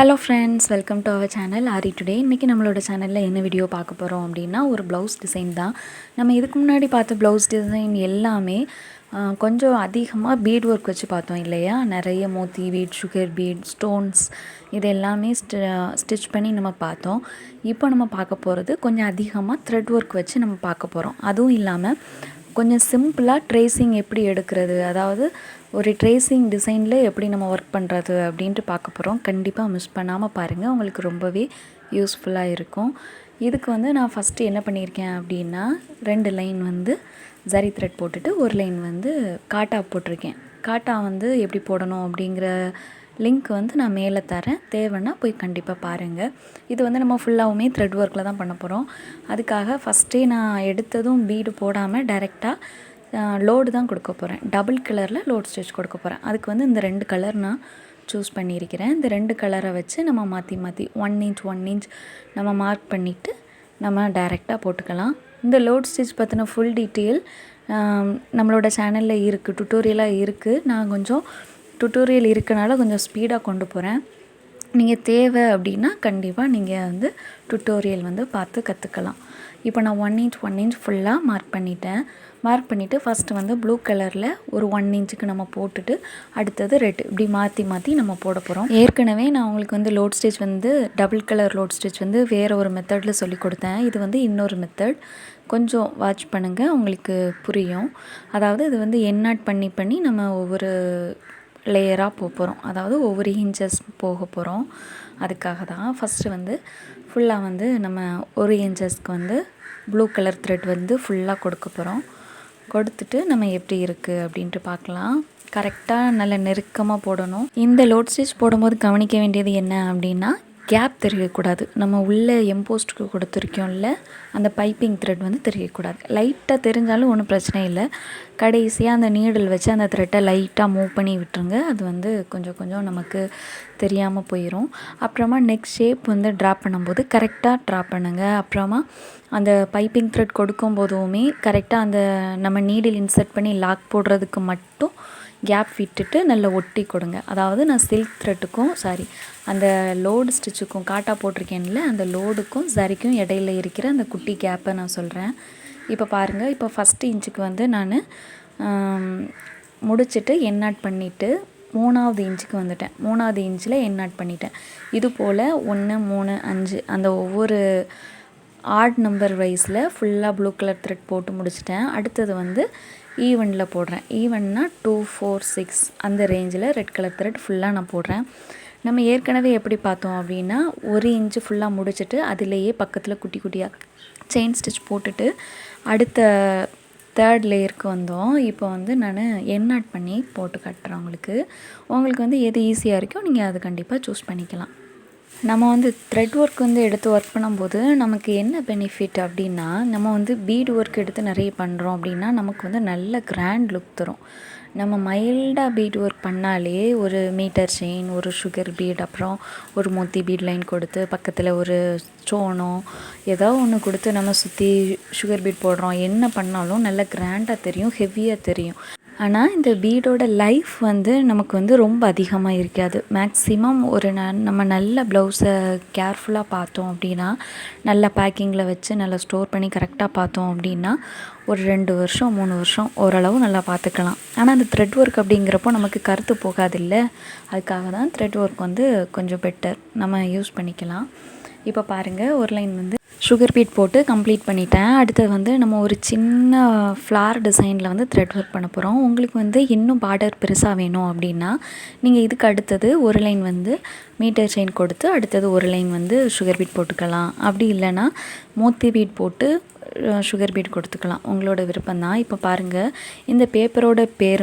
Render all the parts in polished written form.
Hello friends, welcome to our channel ஆரி today. இன்றைக்கி நம்மளோட சேனலில் என்ன வீடியோ பார்க்க போகிறோம் அப்படின்னா, ஒரு ப்ளவுஸ் டிசைன் தான். நம்ம இதுக்கு முன்னாடி பார்த்த ப்ளவுஸ் டிசைன் எல்லாமே கொஞ்சம் அதிகமாக பீட் ஒர்க் வச்சு பார்த்தோம் இல்லையா. நிறைய மோத்தி பீட், சுகர் பீட், ஸ்டோன்ஸ் இது எல்லாமே ஸ்டிச் பண்ணி நம்ம பார்த்தோம். இப்போ நம்ம பார்க்க போகிறது கொஞ்சம் அதிகமாக த்ரெட் ஒர்க் வச்சு நம்ம பார்க்க போகிறோம். அதுவும் இல்லாமல் கொஞ்சம் சிம்பிளாக ட்ரேசிங் எப்படி எடுக்கிறது, அதாவது ஒரு ட்ரேசிங் டிசைனில் எப்படி நம்ம ஒர்க் பண்ணுறது அப்படின்ட்டு பார்க்க போகிறோம். கண்டிப்பாக மிஸ் பண்ணாமல் பாருங்கள், உங்களுக்கு ரொம்பவே யூஸ்ஃபுல்லாக இருக்கும். இதுக்கு நான் ஃபஸ்ட்டு என்ன பண்ணியிருக்கேன் அப்படின்னா, 2 லைன் ஜரி த்ரெட் போட்டுட்டு ஒரு லைன் காட்டா போட்டிருக்கேன். காட்டா எப்படி போடணும் அப்படிங்கிற லிங்க் நான் மேலே தரேன், தேவைன்னா போய் கண்டிப்பாக பாருங்கள். இது நம்ம ஃபுல்லாகவுமே த்ரெட் ஒர்க்கில் தான் பண்ண போகிறோம். அதுக்காக ஃபஸ்ட்டே நான் எடுத்ததும் பீடு போடாமல் டைரெக்டாக லோடு தான் கொடுக்க போகிறேன். டபுள் கலரில் லோட் ஸ்டிச் கொடுக்க போகிறேன். அதுக்கு இந்த 2 கலர் நான் சூஸ் பண்ணியிருக்கிறேன். இந்த 2 கலரை வச்சு நம்ம மாற்றி 1 இன்ச் 1 இன்ச் நம்ம மார்க் பண்ணிவிட்டு நம்ம டைரெக்டாக போட்டுக்கலாம். இந்த லோட் ஸ்டிச் பற்றின ஃபுல் டீட்டெயில் நம்மளோட சேனலில் இருக்குது, டுட்டோரியலாக இருக்குது. நான் கொஞ்சம் டுட்டோரியல் இருக்கனால கொஞ்சம் ஸ்பீடாக கொண்டு போகிறேன். நீங்கள் தேவை அப்படின்னா கண்டிப்பாக நீங்கள் டுட்டோரியல் பார்த்து கற்றுக்கலாம். இப்போ நான் 1 இன்ச் 1 இன்ச் ஃபுல்லாக மார்க் பண்ணிவிட்டு ஃபஸ்ட்டு ப்ளூ கலரில் ஒரு 1 இன்ச்சுக்கு நம்ம போட்டுட்டு அடுத்தது ரெட், இப்படி மாற்றி நம்ம போட போகிறோம். ஏற்கனவே நான் உங்களுக்கு load stitch double colour load stitch வேறு ஒரு மெத்தடில் சொல்லி கொடுத்தேன். இது இன்னொரு மெத்தட். கொஞ்சம் வாட்ச் பண்ணுங்கள், உங்களுக்கு புரியும். அதாவது இது எண்ணாட் பண்ணி நம்ம ஒவ்வொரு லேயராக போகிறோம், அதாவது ஒவ்வொரு இன்ச்சஸ் போக போகிறோம். அதுக்காக தான் ஃபஸ்ட்டு ஃபுல்லாக நம்ம ஒரு இன்ச்சஸ்க்கு ப்ளூ கலர் த்ரெட் ஃபுல்லாக கொடுக்க போகிறோம். கொடுத்துட்டு நம்ம எப்படி இருக்குது அப்படின்ட்டு பார்க்கலாம். கரெக்டாக நல்ல நெருக்கமாக போடணும். இந்த லோட் ஸ்டிச் போடும்போது கவனிக்க வேண்டியது என்ன அப்படின்னா, கேப் தெரியக்கூடாது. நம்ம உள்ளே எம்போஸ்டுக்கு கொடுத்துருக்கோம்ல, அந்த பைப்பிங் த்ரெட் தெரியக்கூடாது. லைட்டாக தெரிஞ்சாலும் ஒன்றும் பிரச்சனை இல்லை. கடைசியாக அந்த நீடில் வச்சு அந்த த்ரெட்டை லைட்டாக மூவ் பண்ணி விட்டுருங்க. அது கொஞ்சம் நமக்கு தெரியாமல் போயிடும். அப்புறமா நெக்ஸ்ட் ஷேப் ட்ரா பண்ணும்போது கரெக்டாக ட்ரா பண்ணுங்கள். அப்புறமா அந்த பைப்பிங் த்ரெட் கொடுக்கும் போதுமே கரெக்டாக அந்த நம்ம நீடில் இன்சர்ட் பண்ணி லாக் போடுறதுக்கு மட்டும் கேப் விட்டுட்டு நல்லா ஒட்டி கொடுங்க. அதாவது நான் சில்க் த்ரெட்டுக்கும் அந்த லோடு ஸ்டிச்சுக்கும் காட்டா போட்டிருக்கேன்ல, அந்த லோடுக்கும் சரிக்கும் இடையில இருக்கிற அந்த குட்டி கேப்பை நான் சொல்கிறேன். இப்போ பாருங்கள், இப்போ ஃபஸ்ட்டு இன்ச்சுக்கு நான் முடிச்சுட்டு எண்ணாட் பண்ணிவிட்டு 3வது இன்ச்சுக்கு வந்துட்டேன். 3வது இன்ச்சில் எண்ணாட் பண்ணிட்டேன். இது போல் 1 3 5 அந்த ஒவ்வொரு ஆட் நம்பர் வைஸில் ஃபுல்லாக ப்ளூ கலர் த்ரெட் போட்டு முடிச்சிட்டேன். அடுத்தது ஈவனில் போடுறேன். ஈவன்னா 2 4 6 அந்த ரேஞ்சில் ரெட் கலர் த்ரெட் ஃபுல்லாக நான் போடுறேன். நம்ம ஏற்கனவே எப்படி பார்த்தோம் அப்படின்னா, 1 இன்ச்சு ஃபுல்லாக முடிச்சுட்டு அதிலேயே பக்கத்தில் குட்டி குட்டியாக செயின் ஸ்டிச் போட்டுட்டு அடுத்த 3rd லேயருக்கு வந்தோம். இப்போ நான் எண்ணாட் பண்ணி போட்டு காட்டுறேன். உங்களுக்கு எது ஈஸியாக இருக்கோ நீங்கள் அது கண்டிப்பாக சூஸ் பண்ணிக்கலாம். நம்ம த்ரெட் ஒர்க் எடுத்து ஒர்க் பண்ணும்போது நமக்கு என்ன பெனிஃபிட் அப்படின்னா, நம்ம பீட் ஒர்க் எடுத்து நிறைய பண்ணுறோம் அப்படின்னா நமக்கு நல்ல கிராண்ட் லுக் தரும். நம்ம மைல்டாக பீட் ஒர்க் பண்ணாலே ஒரு மீட்டர் செயின், ஒரு சுகர் பீட், அப்புறம் ஒரு மொத்தி பீட் லைன் கொடுத்து பக்கத்தில் ஒரு ஸ்டோனோ ஏதோ ஒன்று கொடுத்து நம்ம சுற்றி சுகர் பீட் போடுறோம். என்ன பண்ணாலும் நல்ல கிராண்டாக தெரியும், ஹெவியாக தெரியும். ஆனால் இந்த பீடோட லைஃப் நமக்கு ரொம்ப அதிகமாக இருக்காது. மேக்ஸிமம் நம்ம நல்ல ப்ளவுஸை கேர்ஃபுல்லாக பார்த்தோம் அப்படின்னா, நல்ல பேக்கிங்கில் வச்சு நல்லா ஸ்டோர் பண்ணி கரெக்டாக பார்த்தோம் அப்படின்னா ஒரு 2 வருஷம் 3 வருஷம் ஓரளவு நல்லா பார்த்துக்கலாம். ஆனால் அந்த த்ரெட் ஒர்க் அப்படிங்கிறப்போ நமக்கு கருத்து போகாதில்ல, அதுக்காக தான் த்ரெட் ஒர்க் கொஞ்சம் பெட்டர், நம்ம யூஸ் பண்ணிக்கலாம். இப்போ பாருங்கள், ஒரு லைன் சுகர் பீட் போட்டு கம்ப்ளீட் பண்ணிட்டேன். அடுத்தது நம்ம ஒரு சின்ன ஃப்ளார் டிசைனில் த்ரெட் ஒர்க் பண்ண போகிறோம். உங்களுக்கு இன்னும் பார்டர் பெருசாக வேணும் அப்படின்னா நீங்கள் இதுக்கு அடுத்தது ஒரு லைன் மீட்டர் செயின் கொடுத்து அடுத்தது ஒரு லைன் சுகர் பீட் போட்டுக்கலாம். அப்படி இல்லைன்னா மோத்தி பீட் போட்டு சுகர் பீட் கொடுத்துக்கலாம், உங்களோட விருப்பம்தான். இப்போ பாருங்கள், இந்த பேப்பரோட பேர்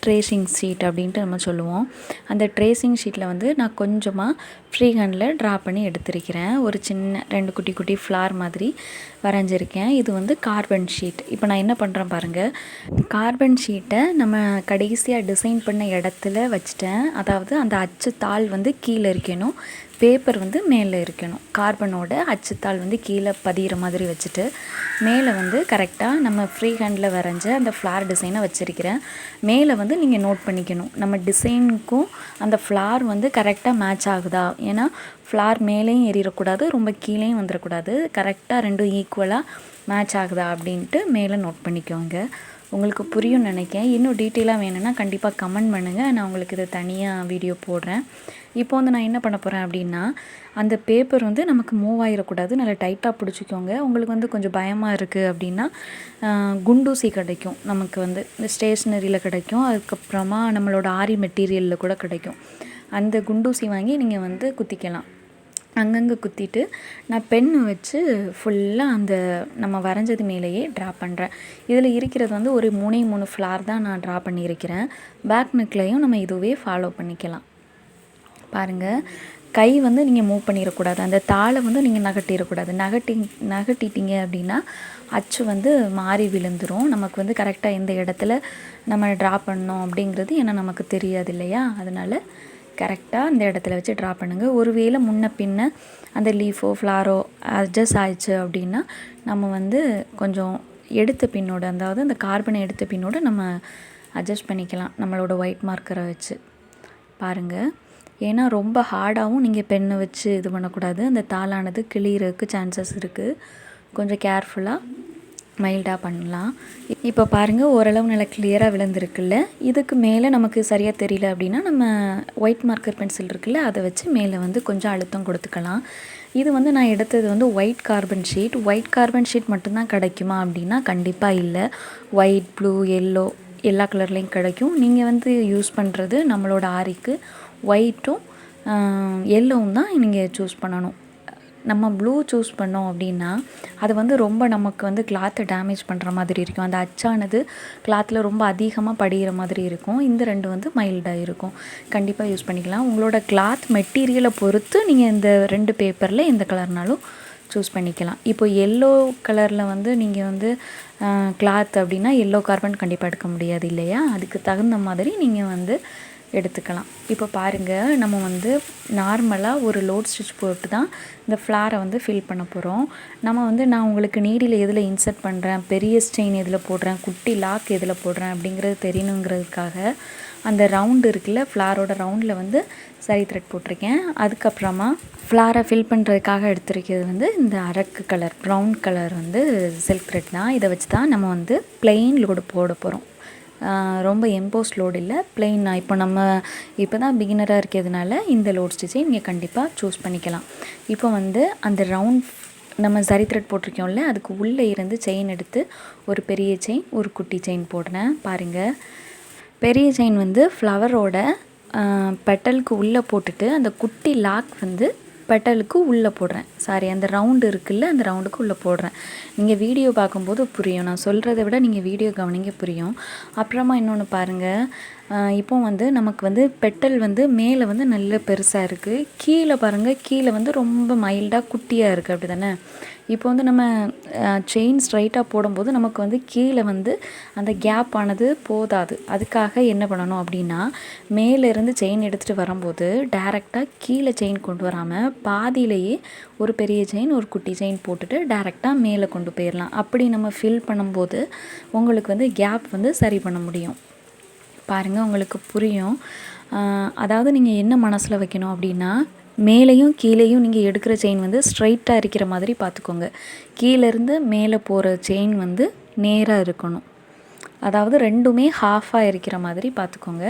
ட்ரேசிங் ஷீட் அப்படின்ட்டு நம்ம சொல்லுவோம். அந்த ட்ரேசிங் ஷீட்டில் நான் கொஞ்சமாக ஃப்ரீ ஹேண்டில் ட்ரா பண்ணி எடுத்திருக்கிறேன். ஒரு சின்ன 2 குட்டி குட்டி ஃப்ளார் மாதிரி வரைஞ்சிருக்கேன். இது கார்பன் ஷீட். இப்போ நான் என்ன பண்ணுறேன் பாருங்கள், கார்பன் ஷீட்டை நம்ம கடைசியாக டிசைன் பண்ண இடத்துல வச்சுட்டேன். அதாவது அந்த அச்சு தாள் கீழே இருக்கணும், பேப்பர் வந்து மேலே இருக்கணும். கார்பனோட அச்சுத்தாள் வந்து கீழே பதிகிற மாதிரி வச்சுட்டு மேலே வந்து கரெக்டாக நம்ம ஃப்ரீ ஹேண்டில் வரைஞ்ச அந்த ஃப்ளார் டிசைனை வச்சுருக்கிறேன். மேலே வந்து நீங்கள் நோட் பண்ணிக்கணும், நம்ம டிசைனுக்கும் அந்த ஃப்ளார் வந்து கரெக்டாக மேட்ச் ஆகுதா. ஏன்னா ஃப்ளார் மேலேயும் ஏறிடக்கூடாது, ரொம்ப கீழேயும் வந்துடக்கூடாது. கரெக்டாக ரெண்டும் ஈக்குவலாக மேட்ச் ஆகுதா அப்படின்ட்டு மேலே நோட் பண்ணிக்கோங்க. உங்களுக்கு புரியும் நினைக்கிறேன். இன்னும் டீட்டெயிலாக வேணும்னா கண்டிப்பாக கமெண்ட் பண்ணுங்கள், நான் உங்களுக்கு இது தனியாக வீடியோ போடுறேன். இப்போ வந்து நான் என்ன பண்ண போகிறேன் அப்படின்னா, அந்த பேப்பர் வந்து நமக்கு மூவ் ஆகிடக்கூடாது, நல்லா டைட்டாக பிடிச்சிக்கோங்க. உங்களுக்கு வந்து கொஞ்சம் பயமாக இருக்குது அப்படின்னா குண்டூசி கிடைக்கும், நமக்கு வந்து இந்த ஸ்டேஷ்னரியில் கிடைக்கும், அதுக்கப்புறமா நம்மளோட ஆரி மெட்டீரியலில் கூட கிடைக்கும். அந்த குண்டூசி வாங்கி நீங்கள் வந்து குத்திக்கலாம். அங்கங்கே குத்திட்டு நான் பென்னு வச்சு ஃபுல்லாக அந்த நம்ம வரைஞ்சது மேலேயே ட்ரா பண்ணுறேன். இதில் இருக்கிறது வந்து ஒரு 3 ஃப்ளார் தான் நான் ட்ரா பண்ணியிருக்கிறேன். பேக் நெக்லையும் நம்ம இதுவே ஃபாலோ பண்ணிக்கலாம். பாருங்கள், கை வந்து நீங்கள் மூவ் பண்ணிடக்கூடாது, அந்த தாளை வந்து நீங்கள் நகட்டிடக்கூடாது. நகட்டிட்டீங்க அப்படின்னா அச்சு வந்து மாறி விழுந்துடும். நமக்கு வந்து கரெக்டாக எந்த இடத்துல நம்ம ட்ரா பண்ணோம் அப்படிங்கிறது ஏன்னா நமக்கு தெரியாது இல்லையா. அதனால் கரெக்டாக அந்த இடத்துல வச்சு ட்ரா பண்ணுங்கள். ஒருவேளை முன்ன பின்ன அந்த லீஃபோ ஃப்ளாரோ அட்ஜஸ்ட் ஆயிடுச்சு அப்படின்னா நம்ம வந்து கொஞ்சம் எடுத்த பின்னோட, அதாவது அந்த கார்பனை எடுத்த பின்னோட நம்ம அட்ஜஸ்ட் பண்ணிக்கலாம் நம்மளோட ஒயிட் மார்க்கரை வச்சு. பாருங்கள், ஏன்னா ரொம்ப ஹார்டாகவும் நீங்கள் பெண்ணை வச்சு இது பண்ணக்கூடாது, அந்த தாளானது கிளியறதுக்கு சான்சஸ் இருக்குது. கொஞ்சம் கேர்ஃபுல்லாக மைல்டாக பண்ணலாம். இப்போ பாருங்கள், ஓரளவு நல்லா கிளியராக விழுந்திருக்குல்ல. இதுக்கு மேலே நமக்கு சரியாக தெரியல அப்படின்னா நம்ம ஒயிட் மார்க்கர் பென்சில் இருக்குல்ல, அதை வச்சு மேலே வந்து கொஞ்சம் அழுத்தம் கொடுத்துக்கலாம். இது வந்து நான் எடுத்தது வந்து white carbon sheet. White carbon sheet மட்டும்தான் கிடைக்குமா அப்படின்னா கண்டிப்பாக இல்லை. ஒயிட், ப்ளூ, எல்லோ எல்லா கலர்லேயும் கிடைக்கும். நீங்கள் வந்து யூஸ் பண்ணுறது நம்மளோட ஆரிக்கு ஒயிட்டும் எல்லோவும் தான் நீங்கள் சூஸ் பண்ணணும். நம்ம ப்ளூ சூஸ் பண்ணோம் அப்படின்னா அது வந்து ரொம்ப நமக்கு வந்து கிளாத்தை டேமேஜ் பண்ணுற மாதிரி இருக்கும். அந்த அச்சானது கிளாத்தில் ரொம்ப அதிகமாக படிகிற மாதிரி இருக்கும். இந்த ரெண்டு வந்து மைல்டாக இருக்கும். கண்டிப்பாக யூஸ் பண்ணிக்கலாம். உங்களோட கிளாத் மெட்டீரியலை பொறுத்து நீங்கள் இந்த 2 பேப்பரில் எந்த கலர்னாலும் சூஸ் பண்ணிக்கலாம். இப்போ எல்லோ கலரில் வந்து நீங்கள் வந்து கிளாத் அப்படின்னா எல்லோ கார்பன் கண்டிப்பாக எடுக்க முடியாது இல்லையா. அதுக்கு தகுந்த மாதிரி நீங்கள் வந்து எடுத்துக்கலாம். இப்போ பாருங்கள், நம்ம வந்து நார்மலாக ஒரு லோட் ஸ்டிச் போட்டு தான் இந்த ஃப்ளாரை வந்து ஃபில் பண்ண போகிறோம். நம்ம வந்து நான் உங்களுக்கு நீடில் எதில் இன்சர்ட் பண்ணுறேன், பெரிய ஸ்டெயின் எதில் போடுறேன், குட்டி லாக் எதில் போடுறேன் அப்படிங்கிறது தெரியணுங்கிறதுக்காக அந்த ரவுண்டு இருக்குல்ல, ஃப்ளாரோட ரவுண்டில் வந்து சரி த்ரெட் போட்டிருக்கேன். அதுக்கப்புறமா ஃப்ளாரை ஃபில் பண்ணுறதுக்காக எடுத்துருக்கிறது வந்து இந்த அரக்கு கலர், ப்ரௌன் கலர் வந்து சில்க் த்ரெட் தான். இதை வச்சு தான் நம்ம வந்து பிளெயின் லோடு போட போகிறோம். ரொம்ப எம்போஸ்ட் லோடு இல்லை, பிளெயின். இப்போ தான் பிகினராக இருக்கிறதுனால இந்த லோட் ஸ்டிச்சை நீங்கள் கண்டிப்பாக சூஸ் பண்ணிக்கலாம். இப்போ வந்து அந்த ரவுண்ட் நம்ம சரி த்ரெட் போட்டிருக்கோம்ல, அதுக்கு உள்ளே இருந்து செயின் எடுத்து ஒரு பெரிய செயின் ஒரு குட்டி செயின் போடுறேன். பாருங்கள், பெரிய செயின் வந்து ஃப்ளவரோட பெட்டலுக்கு உள்ளே போட்டுட்டு அந்த குட்டி லாக் வந்து பெட்டலுக்கு உள்ளே போடுறேன். அந்த ரவுண்டு இருக்குல்ல, அந்த ரவுண்டுக்கு உள்ளே போடுறேன். நீங்கள் வீடியோ பார்க்கும்போது புரியும், நான் சொல்கிறத விட நீங்கள் வீடியோ கவனிங்க புரியும். அப்புறமா இன்னொன்று பாருங்கள், இப்போ வந்து நமக்கு வந்து பெட்டல் வந்து மேலே வந்து நல்ல பெருசாக இருக்குது, கீழே பாருங்கள், கீழே வந்து ரொம்ப மைல்டாக குட்டியாக இருக்குது, அப்படி தானே. இப்போ வந்து நம்ம செயின் ஸ்ட்ரைட்டாக போடும்போது நமக்கு வந்து கீழே வந்து அந்த கேப் ஆனது போதாது. அதுக்காக என்ன பண்ணணும் அப்படின்னா, மேலேருந்து செயின் எடுத்துகிட்டு வரும்போது டைரெக்டாக கீழே செயின் கொண்டு வராமல் பாதியிலேயே ஒரு பெரிய செயின் ஒரு குட்டி செயின் போட்டுட்டு டைரெக்டாக மேலே கொண்டு போயிடலாம். அப்படி நம்ம ஃபில் பண்ணும்போது உங்களுக்கு வந்து கேப் வந்து சரி பண்ண முடியும். பாருங்கள், உங்களுக்கு புரியும். அதாவது நீங்கள் என்ன மனசில் வைக்கணும் அப்படின்னா, மேலேயும் கீழேயும் நீங்கள் எடுக்கிற செயின் வந்து ஸ்ட்ரைட்டாக இருக்கிற மாதிரி பார்த்துக்கோங்க. கீழேருந்து மேலே போகிற செயின் வந்து நேராக இருக்கணும். அதாவது ரெண்டுமே ஹாஃபாக இருக்கிற மாதிரி பார்த்துக்கோங்க.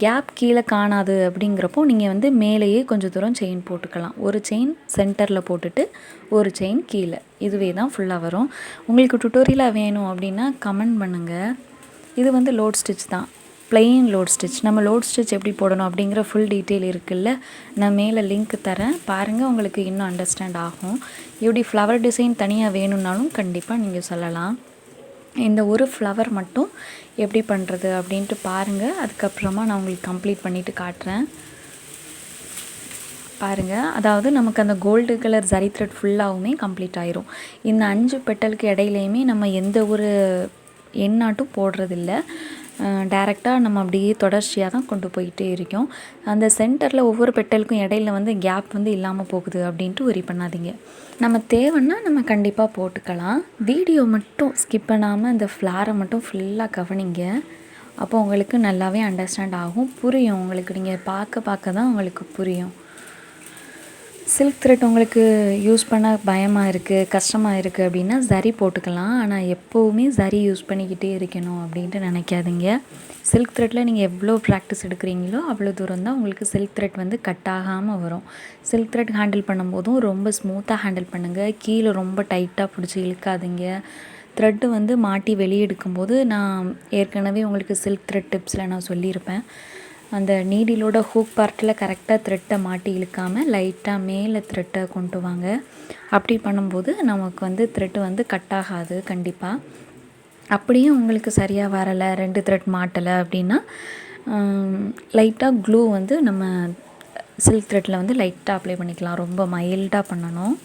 கேப் கீழே காணாது அப்படிங்கிறப்போ நீங்கள் வந்து மேலேயே கொஞ்சம் தூரம் செயின் போட்டுக்கலாம். ஒரு செயின் சென்டரில் போட்டுட்டு ஒரு செயின் கீழே, இதுவே தான் ஃபுல்லாக வரும். உங்களுக்கு டுட்டோரியலாக வேணும் அப்படின்னா கமெண்ட் பண்ணுங்கள். இது வந்து லோட் ஸ்டிச் தான், பிளெயின் லோட் ஸ்டிச். நம்ம லோட் ஸ்டிச் எப்படி போடணும் அப்படிங்கிற ஃபுல் டீட்டெயில் இருக்குல்ல, நான் மேலே லிங்க் தரேன், பாருங்கள், உங்களுக்கு இன்னும் அண்டர்ஸ்டாண்ட் ஆகும். இப்படி ஃப்ளவர் டிசைன் தனியாக வேணும்னாலும் கண்டிப்பாக நீங்கள் சொல்லலாம். இந்த ஒரு ஃப்ளவர் மட்டும் எப்படி பண்ணுறது அப்படின்ட்டு பாருங்கள். அதுக்கப்புறமா நான் உங்களுக்கு கம்ப்ளீட் பண்ணிவிட்டு காட்டுறேன். பாருங்கள், அதாவது நமக்கு அந்த கோல்டு கலர் ஜரி த்ரெட் ஃபுல்லாகவுமே கம்ப்ளீட் ஆயிரும். இந்த 5 பெட்டலுக்கு இடையிலையுமே நம்ம எந்த ஒரு எண்ணாட்டும் போடுறதில்ல. டைரெக்டாக நம்ம அப்படியே தொடர்ச்சியாக தான் கொண்டு போயிட்டே இருக்கோம். அந்த சென்டரில் ஒவ்வொரு பெட்டலுக்கும் இடையில வந்து கேப் வந்து இல்லாமல் போகுது அப்படின்ட்டு worry பண்ணாதீங்க. நம்ம தேவைன்னா நம்ம கண்டிப்பாக போட்டுக்கலாம். வீடியோ மட்டும் ஸ்கிப் பண்ணாமல் இந்த ஃப்ளாரை மட்டும் ஃபுல்லாக கவனிங்க. அப்போ உங்களுக்கு நல்லாவே அண்டர்ஸ்டாண்ட் ஆகும், புரியும் உங்களுக்கு. நீங்கள் பார்க்க தான் உங்களுக்கு புரியும். சில்க் த்ரெட் உங்களுக்கு யூஸ் பண்ண பயமாக இருக்குது, கஷ்டமாக இருக்குது அப்படின்னா சரி போட்டுக்கலாம். ஆனால் எப்போவுமே சரி யூஸ் பண்ணிக்கிட்டே இருக்கணும் அப்படின்ட்டு நினைக்காதீங்க. சில்க் த்ரெட்டில் நீங்கள் எவ்வளோ ப்ராக்டிஸ் எடுக்கிறீங்களோ அவ்வளோ தூரம் தான் உங்களுக்கு சில்க் த்ரெட் வந்து கட் ஆகாமல் வரும். சில்க் த்ரெட் ஹேண்டில் பண்ணும்போதும் ரொம்ப ஸ்மூத்தாக ஹேண்டில் பண்ணுங்கள். கீழே ரொம்ப டைட்டாக பிடிச்சி இழுக்காதீங்க. த்ரெட்டு வந்து மாட்டி வெளியே எடுக்கும்போது நான் ஏற்கனவே உங்களுக்கு சில்க் த்ரெட் டிப்ஸில் நான் சொல்லியிருப்பேன். அந்த நீடிலோட ஹூக் பார்ட்டில் கரெக்டாக த்ரெட்டை மாட்டி இழுக்காமல் லைட்டாக மேலே த்ரெட்டை கொண்டு வாங்க. அப்படி பண்ணும்போது நமக்கு வந்து த்ரெட்டு வந்து கட் ஆகாது கண்டிப்பாக. அப்படியே உங்களுக்கு சரியாக வரலை, 2 த்ரெட் மாட்டலை அப்படின்னா லைட்டாக க்ளூ வந்து நம்ம சில்க் த்ரெட்டில் வந்து லைட்டாக அப்ளை பண்ணிக்கலாம். ரொம்ப மைல்டாக பண்ணணும்.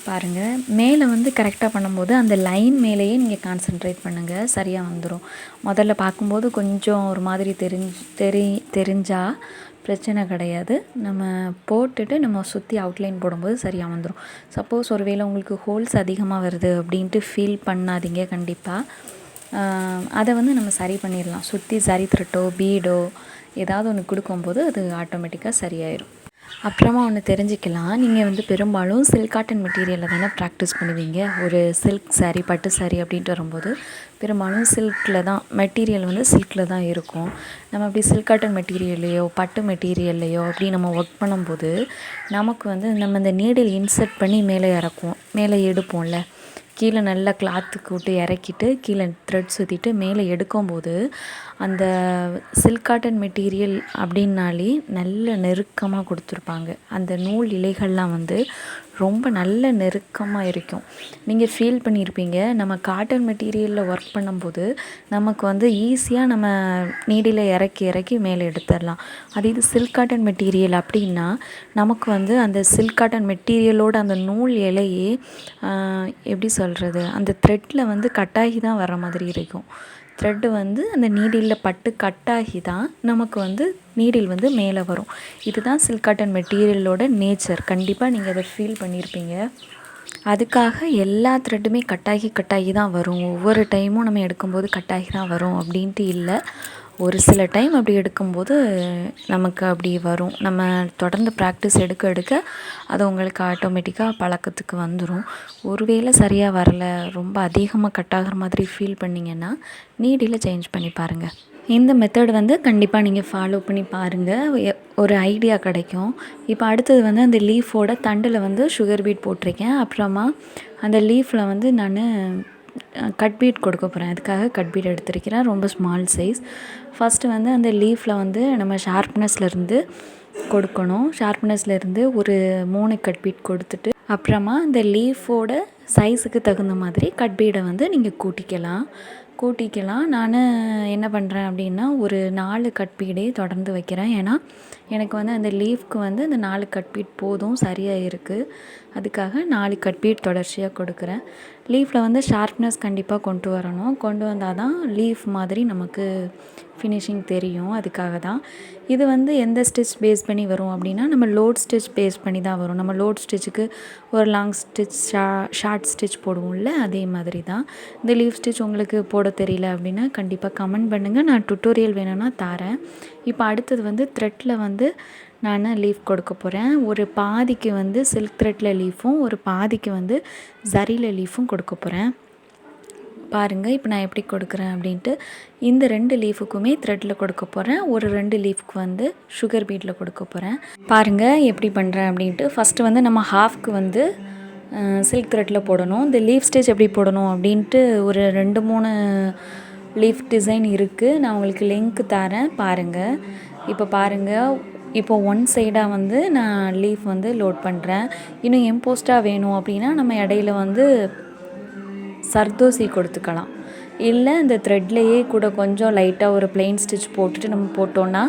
பாருங்கள், மேலே வந்து கரெக்டாக பண்ணும்போது அந்த லைன் மேலேயே நீங்கள் கான்சென்ட்ரேட் பண்ணுங்கள், சரியாக வந்துடும். முதல்ல பார்க்கும்போது கொஞ்சம் ஒரு மாதிரி தெரிஞ்சால் பிரச்சனை கிடையாது. நம்ம போட்டுட்டு நம்ம சுற்றி அவுட்லைன் போடும்போது சரியாக வந்துடும். சப்போஸ் ஒரு வேளை உங்களுக்கு ஹோல்ஸ் அதிகமாக வருது அப்படின்ட்டு ஃபீல் பண்ணாதீங்க. கண்டிப்பாக அதை வந்து நம்ம சரி பண்ணிடலாம். சுற்றி சரி த்ரெட்டோ பீடோ ஏதாவது ஒன்று கொடுக்கும்போது அது ஆட்டோமேட்டிக்காக சரியாயிடும். அப்புறமா ஒன்று தெரிஞ்சுக்கலாம், நீங்கள் வந்து பெரும்பாலும் சில்க் காட்டன் மெட்டீரியலில் தானே ப்ராக்டிஸ் பண்ணுவீங்க. ஒரு சில்க் சாரீ, பட்டு சாரீ அப்படின்ட்டு வரும்போது பெரும்பாலும் சில்கில் தான் மெட்டீரியல் வந்து சில்கில் தான் இருக்கும். நம்ம அப்படி சில்க் காட்டன் மெட்டீரியல்லையோ பட்டு மெட்டீரியல்லையோ அப்படி நம்ம ஒர்க் பண்ணும்போது நமக்கு வந்து நம்ம இந்த நீடில் இன்சர்ட் பண்ணி மேலே எடுப்போம்ல, கீழே நல்லா கிளாத்துக்கு விட்டு இறக்கிட்டு கீழே த்ரெட் சுற்றிட்டு மேலே எடுக்கும்போது அந்த சில்க் காட்டன் மெட்டீரியல் அப்படின்னாலே நல்ல நெருக்கமாக கொடுத்துருப்பாங்க. அந்த நூல் இலைகள்லாம் வந்து ரொம்ப நல்ல நெருக்கமாக இருக்கும். நீங்கள் ஃபீல் பண்ணியிருப்பீங்க, நம்ம காட்டன் மெட்டீரியலில் ஒர்க் பண்ணும்போது நமக்கு வந்து ஈஸியாக நம்ம நீடில் இறக்கி மேலே எடுத்துடலாம். இது சில்க் காட்டன் மெட்டீரியல் அப்படின்னா நமக்கு வந்து அந்த சில்க் காட்டன் மெட்டீரியலோட அந்த நூல் இலையே எப்படி சொல்கிறது, அந்த த்ரெட்டில் வந்து கட்டாகி தான் வர மாதிரி இருக்கும். த்ரெட்டு வந்து அந்த நீடிலில் பட்டு கட்டாகி தான் நமக்கு வந்து நீடில் வந்து மேலே வரும். இதுதான் சில்க் காட்டன் மெட்டீரியலோட நேச்சர். கண்டிப்பாக நீங்கள் அதை ஃபீல் பண்ணியிருப்பீங்க. அதுக்காக எல்லா த்ரெட்டுமே கட்டாகி தான் வரும், ஒவ்வொரு டைமும் நம்ம எடுக்கும்போது கட்டாகி தான் வரும் அப்படின்ட்டு இல்லை. ஒரு சில டைம் அப்படி எடுக்கும்போது நமக்கு அப்படி வரும். நம்ம தொடர்ந்து ப்ராக்டிஸ் எடுக்க அது உங்களுக்கு ஆட்டோமேட்டிக்காக பழக்கத்துக்கு வந்துடும். ஒருவேளை சரியாக வரலை, ரொம்ப அதிகமாக கட் ஆகிற மாதிரி ஃபீல் பண்ணிங்கன்னா நீடில் சேஞ்ச் பண்ணி பாருங்கள். இந்த மெத்தட் வந்து கண்டிப்பாக நீங்கள் ஃபாலோ பண்ணி பாருங்கள், ஒரு ஐடியா கிடைக்கும். இப்போ அடுத்தது வந்து அந்த லீஃபோட தண்டில் வந்து சுகர் பீட் போட்டிருக்கேன். அப்புறமா அந்த லீஃபில் வந்து நான் கட் பீட் கொடுக்க போகிறேன். அதுக்காக கட் பீட் எடுத்திருக்கிறேன், ரொம்ப ஸ்மால் சைஸ். ஃபஸ்ட்டு வந்து அந்த லீஃபில் வந்து நம்ம ஷார்ப்னஸ்லேருந்து கொடுக்கணும். ஷார்ப்னஸ்லேருந்து ஒரு 3 கட் பீட் கொடுத்துட்டு அப்புறமா அந்த லீஃபோட சைஸுக்கு தகுந்த மாதிரி கட் பீடை வந்து நீங்கள் கூட்டிக்கலாம். நான் என்ன பண்ணுறேன் அப்படின்னா ஒரு 4 கட் பீடே தொடர்ந்து வைக்கிறேன். ஏன்னா எனக்கு வந்து அந்த லீஃப்க்கு வந்து அந்த 4 கட் பீட் போதும், சரியாக இருக்குது. அதுக்காக 4 கட் பீட் தொடர்ச்சியாக கொடுக்குறேன். லீஃபில் வந்து ஷார்ப்னஸ் கண்டிப்பாக கொண்டு வரணும். கொண்டு வந்தால் தான் லீஃப் மாதிரி நமக்கு ஃபினிஷிங் தெரியும். அதுக்காக தான். இது வந்து எந்த ஸ்டிச் பேஸ் பண்ணி வரும் அப்படின்னா நம்ம லோட் ஸ்டிச் பேஸ் பண்ணி தான் வரும். நம்ம லோட் ஸ்டிச்சுக்கு ஒரு லாங் ஸ்டிச் ஷார்ட் ஸ்டிச் போடுவோம்ல, அதே மாதிரி தான். இந்த லீஃப் ஸ்டிச் உங்களுக்கு போட தெரியல அப்படின்னா கண்டிப்பாக கமெண்ட் பண்ணுங்கள், நான் டுட்டோரியல் வேணும்னா தரேன். இப்போ அடுத்தது வந்து த்ரெட்டில் வந்து நான் லீஃப் கொடுக்க போகிறேன். ஒரு பாதிக்கு வந்து சில்க் த்ரெட்டில் லீஃபும் ஒரு பாதிக்கு வந்து ஜரியில் லீஃபும் கொடுக்க போகிறேன். பாருங்கள் இப்போ நான் எப்படி கொடுக்குறேன் அப்படின்ட்டு. இந்த 2 லீஃபுக்குமே த்ரெட்டில் கொடுக்க போகிறேன், ஒரு 2 லீஃப்க்கு வந்து சுகர் பீட்டில் கொடுக்க போகிறேன். பாருங்கள் எப்படி பண்ணுறேன் அப்படின்ட்டு. ஃபஸ்ட்டு வந்து நம்ம ஹாஃப்க்கு வந்து சில்க் த்ரெட்டில் போடணும். இந்த லீஃப் ஸ்டிச் எப்படி போடணும் அப்படின்ட்டு ஒரு 2-3 லீஃப் டிசைன் இருக்குது, நான் உங்களுக்கு லிங்க் தரேன் பாருங்கள். இப்போ பாருங்கள், இப்போ ஒன் சைடாக வந்து நான் லீஃப் வந்து லோட் பண்ணுறேன். இன்னும் எம்போஸ்டாக வேணும் அப்படின்னா நம்ம இடையில வந்து சர்தோசி கொடுத்துக்கலாம். இல்லை இந்த த்ரெட்லேயே கூட கொஞ்சம் லைட்டாக ஒரு பிளெயின் ஸ்டிச் போட்டுட்டு நம்ம போட்டோன்னா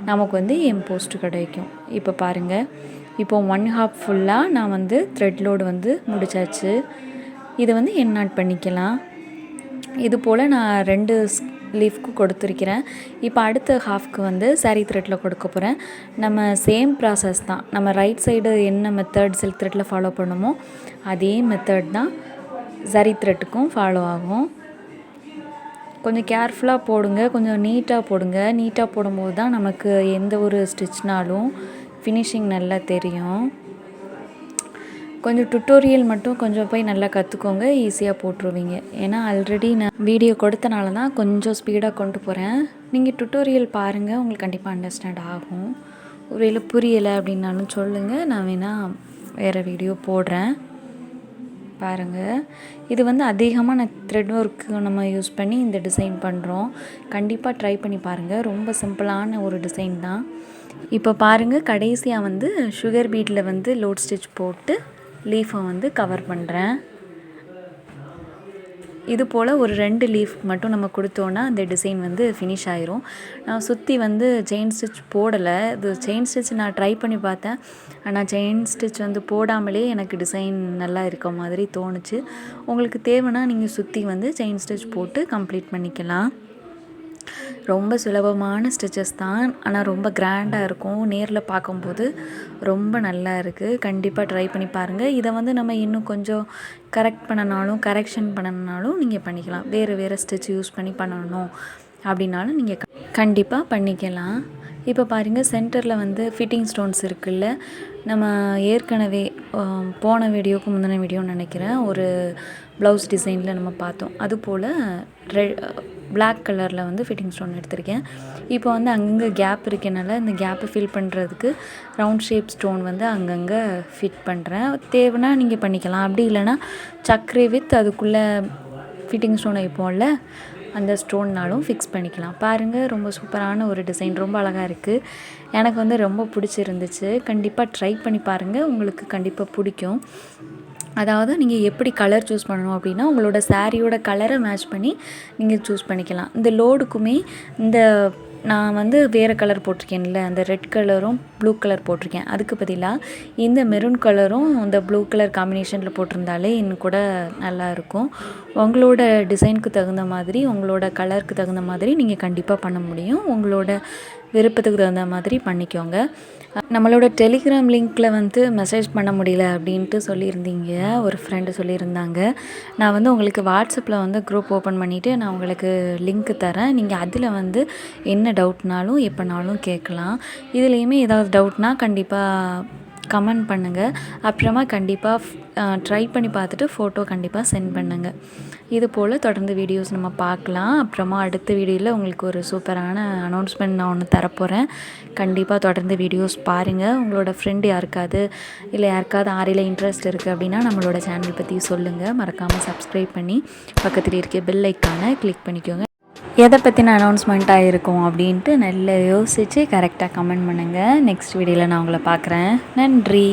நமக்கு வந்து எம்போஸ்ட் கிடைக்கும். இப்போ பாருங்கள், இப்போ 1/2 ஃபுல்லாக நான் வந்து த்ரெட் லோடு வந்து முடிச்சாச்சு. இதை வந்து என்நாட் பண்ணிக்கலாம். இது போல் நான் 2 லீஃப்க்கு கொடுத்துருக்கிறேன். இப்போ அடுத்த ஹாஃப்க்கு வந்து saree த்ரெட்டில் கொடுக்க போகிறேன். நம்ம சேம் ப்ராசஸ் தான். நம்ம ரைட் சைடு என்ன மெத்தட் சில்க் த்ரெட்டில் ஃபாலோ பண்ணுமோ அதே மெத்தட் தான் saree த்ரெட்டுக்கும் ஃபாலோ ஆகும். கொஞ்சம் கேர்ஃபுல்லாக போடுங்க, கொஞ்சம் நீட்டாக போடுங்க. நீட்டாக போடும்போது தான் நமக்கு எந்த ஒரு ஸ்டிச்னாலும் ஃபினிஷிங் நல்லா தெரியும். கொஞ்சம் டுட்டோரியல் மட்டும் கொஞ்சம் போய் நல்லா கற்றுக்கோங்க, ஈஸியாக போட்டுருவீங்க. ஏன்னா ஆல்ரெடி நான் வீடியோ கொடுத்தனால தான் கொஞ்சம் ஸ்பீடாக கொண்டு போகிறேன். நீங்கள் டுட்டோரியல் பாருங்கள், உங்களுக்கு கண்டிப்பாக அண்டர்ஸ்டாண்ட் ஆகும். ஒருவேளை புரியலை அப்படின்னாலும் சொல்லுங்கள், நான் வேணால் வேறு வீடியோ போடுறேன். பாருங்கள், இது வந்து அதிகமாக த்ரெட் ஒர்க்கு நம்ம யூஸ் பண்ணி இந்த டிசைன் பண்ணுறோம். கண்டிப்பாக ட்ரை பண்ணி பாருங்கள், ரொம்ப சிம்பிளான ஒரு டிசைன் தான். இப்போ பாருங்கள், கடைசியாக வந்து சுகர் பீட்டில் வந்து லோட் ஸ்டிச் போட்டு லீஃபை வந்து கவர் பண்ணுறேன். இது போல் ஒரு 2 லீஃப் மட்டும் நம்ம கொடுத்தோன்னா அந்த டிசைன் வந்து ஃபினிஷ் ஆயிரும். நான் சுற்றி வந்து செயின் ஸ்டிச் போடலை. இது செயின் ஸ்டிச் நான் ட்ரை பண்ணி பார்த்தேன். ஆனால் செயின் ஸ்டிச் வந்து போடாமலே எனக்கு டிசைன் நல்லா இருக்க மாதிரி தோணுச்சு. உங்களுக்கு தேவைன்னா நீங்கள் சுற்றி வந்து செயின் ஸ்டிச் போட்டு கம்ப்ளீட் பண்ணிக்கலாம். ரொம்ப சுலபமான ஸ்டிச்சஸ் தான், ஆனால் ரொம்ப கிராண்டாக இருக்கும். நேரில் பார்க்கும்போது ரொம்ப நல்லா இருக்குது. கண்டிப்பாக ட்ரை பண்ணி பாருங்கள். இதை வந்து நம்ம இன்னும் கொஞ்சம் கரெக்ஷன் பண்ணணுனாலும் நீங்கள் பண்ணிக்கலாம். வேறு ஸ்டிச் யூஸ் பண்ணி பண்ணணும் அப்படின்னாலும் நீங்கள் கண்டிப்பாக பண்ணிக்கலாம். இப்போ பாருங்கள், சென்டரில் வந்து ஃபிட்டிங் ஸ்டோன்ஸ் இருக்குல்ல, நம்ம ஏற்கனவே போன வீடியோக்கு முந்தின வீடியோன்னு நினைக்கிறேன், ஒரு ப்ளவுஸ் டிசைனில் நம்ம பார்த்தோம். அதுபோல் பிளாக் கலரில் வந்து ஃபிட்டிங் ஸ்டோன் எடுத்திருக்கேன். இப்போ வந்து அங்கங்கே கேப் இருக்கனால இந்த கேப்பை ஃபில் பண்ணுறதுக்கு ரவுண்ட் ஷேப் ஸ்டோன் வந்து அங்கங்கே ஃபிட் பண்ணுறேன். தேவைன்னா நீங்கள் பண்ணிக்கலாம். அப்படி இல்லைன்னா சக்ரி வித் அதுக்குள்ளே ஃபிட்டிங் ஸ்டோன் வைப்போம்ல, அந்த ஸ்டோன்னாலும் ஃபிக்ஸ் பண்ணிக்கலாம். பாருங்கள், ரொம்ப சூப்பரான ஒரு டிசைன், ரொம்ப அழகாக இருக்குது. எனக்கு வந்து ரொம்ப பிடிச்சிருந்துச்சு. கண்டிப்பாக ட்ரை பண்ணி பாருங்கள், உங்களுக்கு கண்டிப்பாக பிடிக்கும். அதாவது நீங்கள் எப்படி கலர் சூஸ் பண்ணணும் அப்படின்னா உங்களோட சாரியோட கலரை மேட்ச் பண்ணி நீங்கள் சூஸ் பண்ணிக்கலாம். இந்த லோடுக்குமே இந்த நான் வந்து வேறு கலர் போட்டிருக்கேன்ல, அந்த ரெட் கலரும் ப்ளூ கலர் போட்டிருக்கேன். அதுக்கு பதிலாக இந்த மெரூன் கலரும் இந்த ப்ளூ கலர் காம்பினேஷனில் போட்டிருந்தாலே இன்னும் கூட நல்லாயிருக்கும். உங்களோட டிசைனுக்கு தகுந்த மாதிரி, உங்களோட கலருக்கு தகுந்த மாதிரி நீங்கள் கண்டிப்பாக பண்ண முடியும். உங்களோட விருப்பத்துக்கு தகுந்த மாதிரி பண்ணிக்கோங்க. நம்மளோட டெலிகிராம் லிங்க்கில் வந்து மெசேஜ் பண்ண முடியல அப்படின்ட்டு சொல்லியிருந்தீங்க, ஒரு ஃப்ரெண்டு சொல்லியிருந்தாங்க. நான் வந்து உங்களுக்கு வாட்ஸ்அப்பில் வந்து குரூப் ஓப்பன் பண்ணிவிட்டு நான் உங்களுக்கு லிங்க்கு தரேன். நீங்கள் அதில் வந்து என்ன டவுட்னாலும் எப்போனாலும் கேட்கலாம். இதுலேயுமே ஏதாவது டவுட்னால் கண்டிப்பாக கமெண்ட் பண்ணுங்கள். அப்புறமா கண்டிப்பாக ட்ரை பண்ணி பார்த்துட்டு ஃபோட்டோ கண்டிப்பாக சென்ட் பண்ணுங்கள். இது போல் தொடர்ந்து வீடியோஸ் நம்ம பார்க்கலாம். அப்புறமா அடுத்த வீடியோவில் உங்களுக்கு ஒரு சூப்பரான அனௌன்ஸ்மெண்ட் நான் ஒன்று தரப்போகிறேன். கண்டிப்பாக தொடர்ந்து வீடியோஸ் பாருங்கள். உங்களோட ஃப்ரெண்டு யாருக்காவது ஆரியில் இன்ட்ரெஸ்ட் இருக்குது அப்படின்னா நம்மளோட சேனல் பற்றி சொல்லுங்கள். மறக்காமல் சப்ஸ்கிரைப் பண்ணி பக்கத்தில் இருக்க பெல் ஐக்கானை கிளிக் பண்ணிக்கோங்க. எதை பற்றின அனௌன்ஸ்மெண்ட்டாக இருக்கும் அப்படின்ட்டு நல்லா யோசித்து கரெக்டாக கமெண்ட் பண்ணுங்கள். நெக்ஸ்ட் வீடியோவில் நான் உங்களை பார்க்குறேன். நன்றி.